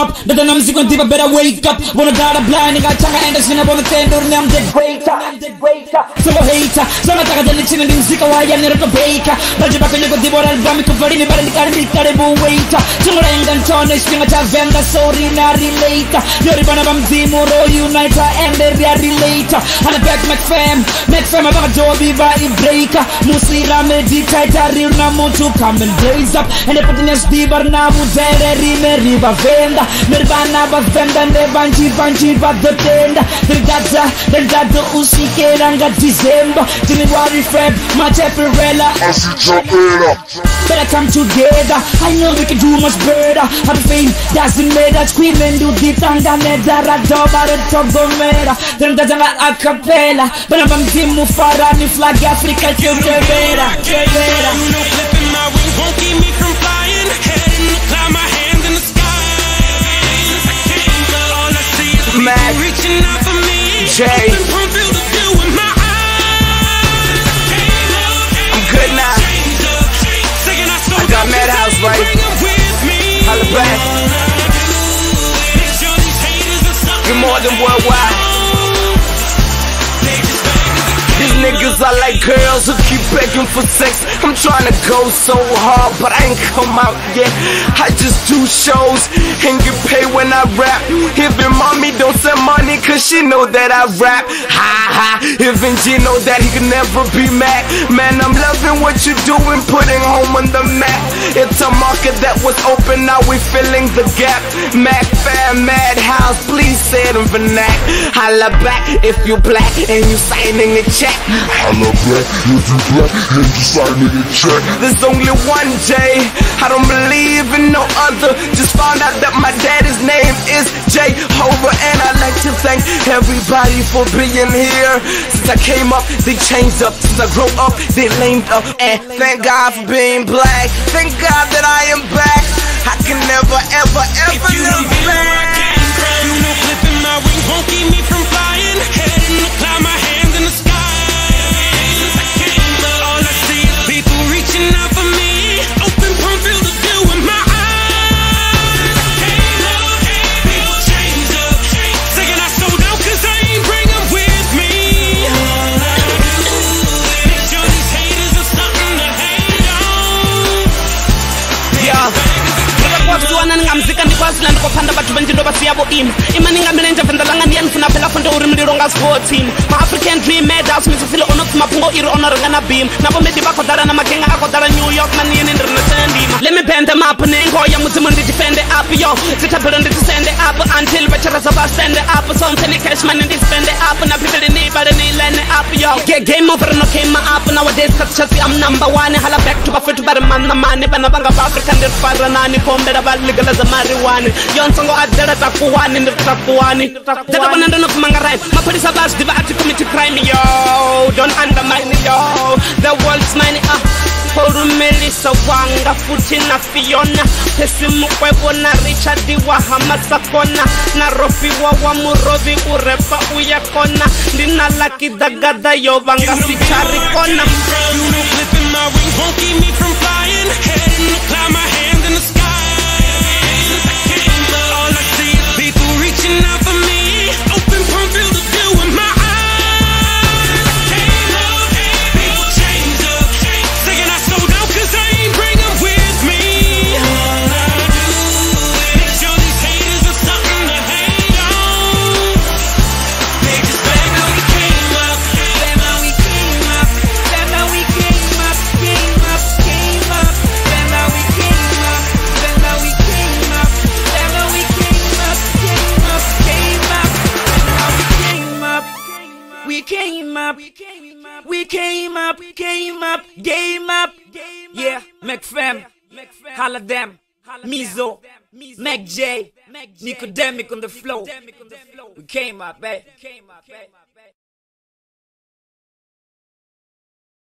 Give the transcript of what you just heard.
up. That I'm sick when people better wake up. Wanna die blind, got changa and that's when I wanna tend to them dead greater. So a hater, so I'm not gonna chin and sick away and never baker. But you're back when you got the water and vomit for any but I can't terrible waiter. So I'm going to turn this thing at a vendor, sorry, not later. You're one of them, Zimoro, Uniter, and the relator. And a back McFam, I'm a Dobby by breaker. Musira meditator, real Namo to come and blaze up. And they put in a steamer now, River Venda, Nirvana, but Venda, Nevanchi, but the tender. Then that's the Usike and got December. January, Feb, March, April, better come together. I know we can do much better. Have fame, doesn't matter. Scream and do the tanga, Nedara, Doba, Top Gomera. Then that's a cappella. But I'm Timu Farani, flag Africa, Kevera. You know, flipping my wings won't keep me from flying. Head in the cloud, my hands in the sky. I can't, but all I see is people reaching out for me. Jay, Open feel the view in my eyes. I'm good now. I got Madhouse right. Holla back. You're more than worldwide. These niggas are like girls who keep begging for sex. I'm trying to go so hard, but I ain't come out yet. I just do shows and get paid when I rap. Even mommy don't send money cause she know that I rap. Ha ha, even G know that he can never be mad. Man, I'm loving what you doing, putting home on the map. It's a market that was open, now we filling the gap. Mac Fam, Madhouse, please say it in vernac. Holla back if you black and you signing a check. Holla back if you black and you signing a check. There's only one J, I don't believe in no other. Just found out that my daddy's name is Jehovah. And I'd like to thank everybody for being here. Since I came up, they changed up. Since I grew up, they lamed up. And thank God for being black. Thank God that I am back. I can never, ever look back. You know, flipping my wings won't keep me from flying. Head in the cloud, my hands in the sky. I can't, but all I see is people reaching out for me. Open palm, feel the view in my eyes. People change up, saying I sold out cause I ain't bring them with me. Make sure these haters are something to hate on. Yeah. Ngamzika ndikwazila ndikophanda bathu benjilo basiyabo im imani ngamile nje vendalanga ndiyandifuna phela fonto uri mlilo ngasivo team ma African dream Madhouse Mizo Phyll ono mapungo iri onorangana beam nabo medi bakhodala na makenga akhodala New York manini ndrinasendima let me bend them up nengoya mudzimu ndidifende up yo zithaphelo ndisende up until bacharaza basende up so mteni cash money ndisende up na people nibale nilene up yo game over no came up nowadays cause I'm number one hala back to bafethu bare man mane bana banga Africa ndirfara nani pombela legalize marijuana yonsongo adela takuwani nditakuwani tata bananda no kumanga right mapolisa bas diva ati commit crime yo don't undermine yo the world's mine Melissa wanga futhi na Fiona pesimu kwebona Richard wa Hamasakona na Rofi wa Murovi urepa uyakona ndina lucky dagada yo banga sichari kona. You know, flipping my wings won't keep me from flying. Head in the cloud, my hands in the sky. All I see is people reaching out for me. Open palm, feel the view in my eyes. People change up, saying I sold out cause I ain't bring them with me. Make sure these haters are something to hate on. They just bang how we came up, bang how we came up, bang how we came up, came up, came up, bang how we came up, bang how we came up. Game up, yeah, McFam, holla them, Mizo, Mac J, NicoDermic on the flow. We came up, babe.